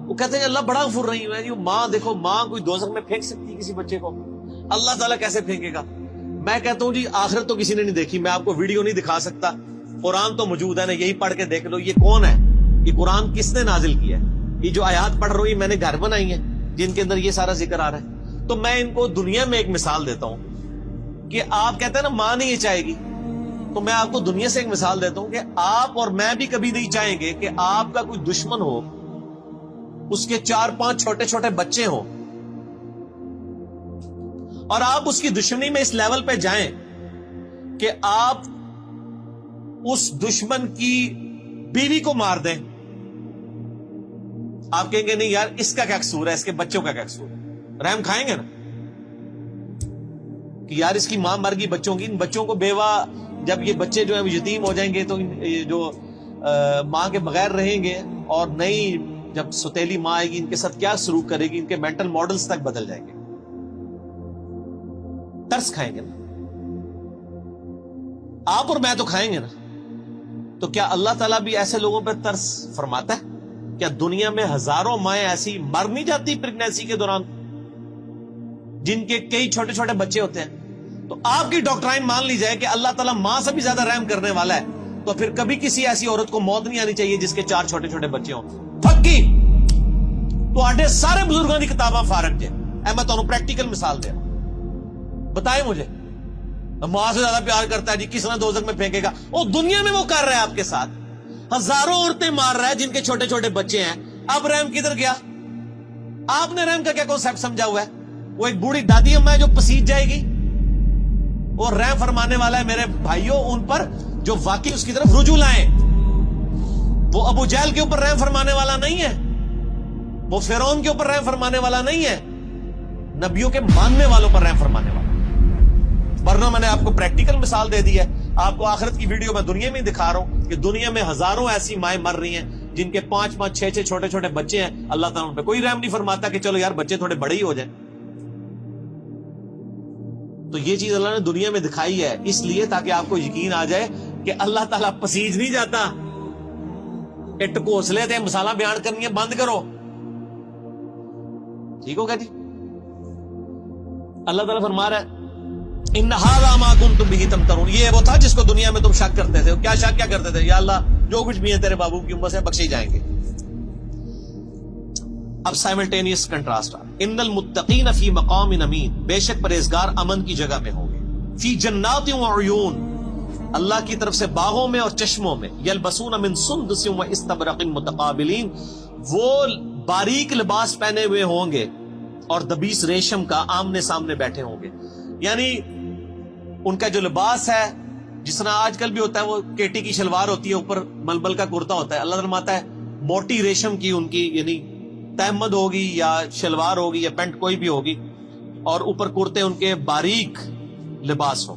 وہ کہتے ہیں اللہ بڑا غفور رحیم ہے. ماں دیکھو، ماں کوئی دوزخ میں پھینک سکتی کسی بچے کو؟ اللہ تعالیٰ کیسے پھینکے گا؟ میں کہتا ہوں جی آخرت تو کسی نے نہیں دیکھی، میں آپ کو ویڈیو نہیں دکھا سکتا، قرآن تو موجود ہے نا، یہی پڑھ کے دیکھ لو. یہ کون ہے؟ یہ قرآن کس نے نازل کیا ہے؟ یہ جو آیات پڑھ رہی میں نے گھر بنائی ہیں جن کے اندر یہ سارا ذکر آ رہا ہے. تو میں ان کو دنیا میں ایک مثال دیتا ہوں کہ آپ کہتے ہیں نا ماں نہیں یہ چاہے گی، تو میں آپ کو دنیا سے ایک مثال دیتا ہوں کہ آپ اور میں بھی کبھی نہیں چاہیں گے کہ آپ کا کوئی دشمن ہو، اس کے 4-5 چھوٹے چھوٹے بچے ہوں، اور آپ اس کی دشمنی میں اس لیول پہ جائیں کہ آپ اس دشمن کی بیوی کو مار دیں. آپ کہیں گے نہیں یار اس کا کیا قصور ہے، اس کے بچوں کا کیا قصور ہے؟ رحم کھائیں گے نا کہ یار اس کی ماں مر گئی بچوں کی، ان بچوں کو بیوہ، جب یہ بچے جو ہیں یتیم ہو جائیں گے تو جو ماں کے بغیر رہیں گے، اور نئی جب ستیلی ماں آئے گی ان کے ساتھ کیا سلوک کرے گی، ان کے مینٹل ماڈلز تک بدل جائیں گے. ترس کھائیں گے نا آپ اور میں، تو کھائیں گے نا. تو کیا اللہ تعالیٰ بھی ایسے لوگوں پہ ترس فرماتا ہے؟ کیا دنیا میں ہزاروں مائیں ایسی مر نہیں جاتی پریگنینسی کے دوران جن کے کئی چھوٹے چھوٹے بچے ہوتے ہیں؟ تو آپ کی ڈاکٹرائن مان لی جائے کہ اللہ تعالیٰ ماں سے بھی زیادہ رحم کرنے والا ہے، تو پھر کبھی کسی ایسی عورت کو موت نہیں آنی چاہیے جس کے 4 چھوٹے چھوٹے بچے ہوں. پکی تو سارے بزرگوں کی کتاباں فارغ جے. میں تمہیں پریکٹیکل مثال دے رہا ہوں، بتائیں مجھے ماں سے زیادہ پیار کرتا ہے جی کس نے دوزخ میں پھینکے گا؟ وہ دنیا میں وہ کر رہا ہے آپ کے ساتھ، ہزاروں عورتیں مار رہا ہے جن کے چھوٹے چھوٹے بچے ہیں. اب رحم کدھر گیا؟ آپ نے رحم کا کیا کانسیپٹ سمجھا ہوا ہے؟ وہ ایک بوڑھی دادی اماں ہے جو پسیج جائے گی، وہ رحم فرمانے والا ہے میرے بھائیوں ان پر جو واقعی اس کی طرف رجوع لائیں. وہ ابو جہل کے اوپر رحم فرمانے والا نہیں ہے، وہ فرعون کے اوپر رحم فرمانے والا نہیں ہے، نبیوں کے ماننے والوں پر رحم فرمانے والا. ورنہ میں نے آپ کو پریکٹیکل مثال دے دی ہے. آپ کو آخرت کی ویڈیو میں دنیا میں دکھا رہا ہوں کہ دنیا میں ہزاروں ایسی مائیں مر رہی ہیں جن کے 5-5 6-6 چھوٹے چھوٹے بچے ہیں. اللہ تعالیٰ ان پہ کوئی رحم نہیں فرماتا کہ چلو یار بچے تھوڑے بڑے ہی ہو جائیں. تو یہ چیز اللہ نے دنیا میں دکھائی ہے اس لیے تاکہ آپ کو یقین آ جائے کہ اللہ تعالیٰ پسیج نہیں جاتا. اٹ کوسلے تھے مسالہ بیان کرنی ہے بند کرو. ٹھیک ہوگا جی؟ اللہ تعالیٰ فرما رہا ہے ان ھذا ما کنتم بہ تمترون. یہ وہ تھا جس کو دنیا میں تم شک کرتے تھے. کیا شک کیا کرتے تھے؟ یا اللہ جو کچھ بھی ہے تیرے بابو کی امت سے بخشے جائیں گے. اب سائملٹینیس کنٹراسٹ. ان المتقین فی مقام امین، بے شک پرہیزگار امن کی جگہ میں ہوں گے. فی جنات و عیون، اللہ کی طرف سے باغوں میں اور چشموں میں. یلبسون من سندس و استبرق متقابلین، وہ باریک لباس پہنے ہوئے ہوں گے اور دبیس ریشم کا آمنے سامنے بیٹھے ہوں گے. یعنی ان کا جو لباس ہے جس طرح آج کل بھی ہوتا ہے، وہ کیٹی کی شلوار ہوتی ہے، اوپر ململ کا کرتا ہوتا ہے. اللہ فرماتا ہے موٹی ریشم کی ان کی یعنی تہمد ہوگی یا شلوار ہوگی یا پینٹ کوئی بھی ہوگی، اور اوپر کرتے ان کے باریک لباس ہو.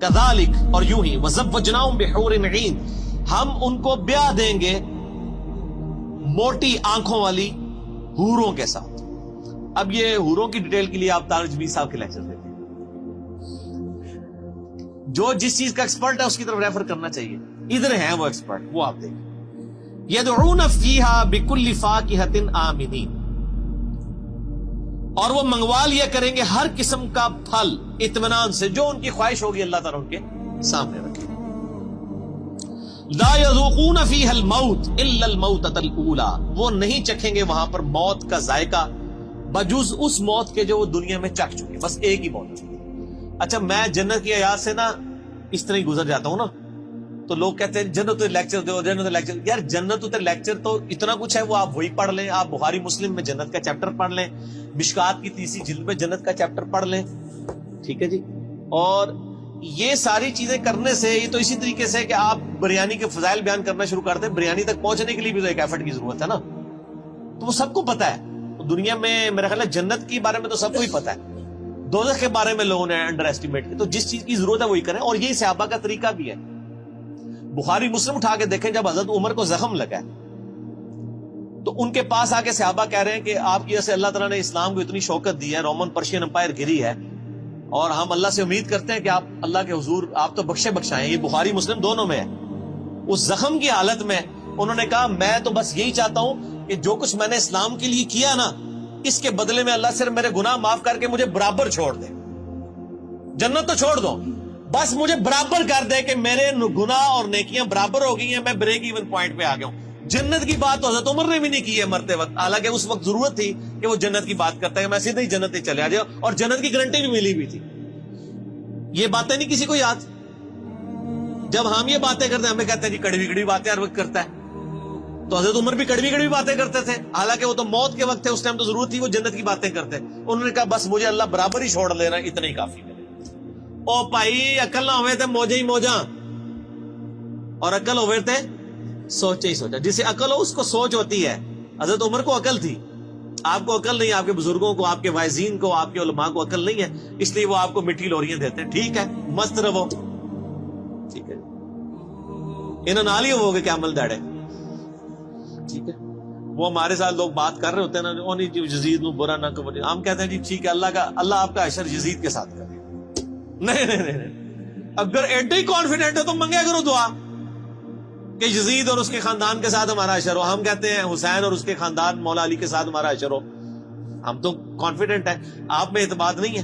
کذالک، اور یوں ہی وزوجناہم بحور عین، ہم ان کو بیاہ دیں گے موٹی آنکھوں والی حوروں کے ساتھ. اب یہ حوروں کی ڈیٹیل کے لیے آپ طارق جمیل صاحب کے لیکچر دیکھیں. جو جس چیز کا ایکسپرٹ ہے اس کی طرف ریفر کرنا چاہیے. ادھر ہیں وہ ایکسپرٹ، وہ آپ دیکھیں. یدعون فیہا بکل فاکہۃ آمنین، اور وہ منگوا لیا کریں گے ہر قسم کا پھل اطمینان سے، جو ان کی خواہش ہوگی اللہ تعالیٰ ان کے سامنے رکھے. لا یذوقون فیہا الموت الا الموتۃ الاولی، وہ نہیں چکھیں گے وہاں پر موت کا ذائقہ بجز اس موت کے جو وہ دنیا میں چکھ چکے. بس ایک ہی موت. اچھا میں جنت کی آیات سے نا اس طرح ہی گزر جاتا ہوں نا، تو لوگ کہتے ہیں جنت لیکچر دو، جنت لیکچر. یار جنت لیکچر تو اتنا کچھ ہے، وہ آپ وہی پڑھ لیں. آپ بخاری مسلم میں جنت کا چیپٹر پڑھ لیں، مشکات کی 30 جلد میں جنت کا چیپٹر پڑھ لیں. ٹھیک ہے جی؟ اور یہ ساری چیزیں کرنے سے یہ تو اسی طریقے سے کہ آپ بریانی کے فضائل بیان کرنا شروع کر دیں. بریانی تک پہنچنے کے لیے بھی تو ایک ایفرٹ کی ضرورت ہے نا. تو وہ سب کو پتا ہے دنیا میں. میرا خیال ہے جنت کے بارے میں تو سب کو ہی پتا ہے، دوزخ کے بارے میں لوگوں نے انڈر ایسٹیمیٹ کیا. تو جس چیز کی ضرورت ہے وہی کریں. اور یہی صحابہ کا طریقہ بھی ہے. بخاری مسلم اٹھا کے دیکھیں، جب حضرت عمر کو زخم لگا تو ان کے پاس آ کے صحابہ کہہ رہے ہیں کہ آپ کی وجہ سے اللہ تعالیٰ نے اسلام کو اتنی شوکت دی ہے، رومن پرشین امپائر گری ہے، اور ہم اللہ سے امید کرتے ہیں کہ آپ اللہ کے حضور آپ تو بخشے بخشائیں. یہ بخاری مسلم دونوں میں ہے. اس زخم کی حالت میں انہوں نے کہا میں تو بس یہی چاہتا ہوں کہ جو کچھ میں نے اسلام کے لیے کیا نا، اس کے بدلے میں اللہ صرف میرے گناہ معاف کر کے مجھے برابر چھوڑ دے. جنت تو چھوڑ دو، بس مجھے برابر کر دے کہ میرے گناہ اور نیکیاں برابر ہو گئی ہیں، میں بریک ایون پوائنٹ پہ آ گیا ہوں. جنت کی بات تو حضرت عمر نے بھی نہیں کی ہے مرتے وقت، حالانکہ اس وقت ضرورت تھی کہ وہ جنت کی بات کرتا ہے، میں سیدھے ہی جنت ہی چلے آ جاؤ، اور جنت کی گارنٹی بھی ملی بھی تھی. یہ باتیں نہیں کسی کو یاد. جب ہم یہ باتیں کرتے ہیں ہمیں کہتے ہیں جی کڑوی کڑوی باتیں ہر وقت کرتا ہے. تو حضرت عمر بھی کڑوی کڑوی باتیں کرتے تھے، حالانکہ وہ تو موت کے وقت تھے، اس ٹائم تو ضرورت تھی وہ جنت کی باتیں کرتے. انہوں نے کہا بس مجھے اللہ برابر ہی چھوڑ لینا، اتنا ہی کافی ہے. او بھائی عقل نہ ہوئے تھے موجے ہی موجاں، اور عقل ہوئے تھے سوچے ہی سوچا. جسے عقل ہو اس کو سوچ ہوتی ہے. حضرت عمر کو عقل تھی، آپ کو عقل نہیں، آپ کے بزرگوں کو، آپ کے وائزین کو، آپ کے علماء کو عقل نہیں ہے، اس لیے وہ آپ کو مٹھی لوریاں دیتے ہیں. ٹھیک ہے مست رہو، ٹھیک ہے انہوں نال ہی ہو گے کیا عمل داڑے. ٹھیک ہے وہ ہمارے ساتھ لوگ بات کر رہے ہوتے ہیں نا، جی یزید نو برا نہ کرو، ہم کہتے ہیں جی ٹھیک ہے اللہ آپ کا حشر یزید کے ساتھ کرے. نہیں، اگر ایڈے ہی کانفیڈنٹ ہے تو منگے کرو دعا کہ یزید اور اس کے خاندان کے ساتھ ہمارا حشر ہو. ہم کہتے ہیں حسین اور اس کے خاندان مولا علی کے ساتھ ہمارا حشر ہو. ہم تو کانفیڈنٹ ہیں، آپ میں اعتماد نہیں ہے.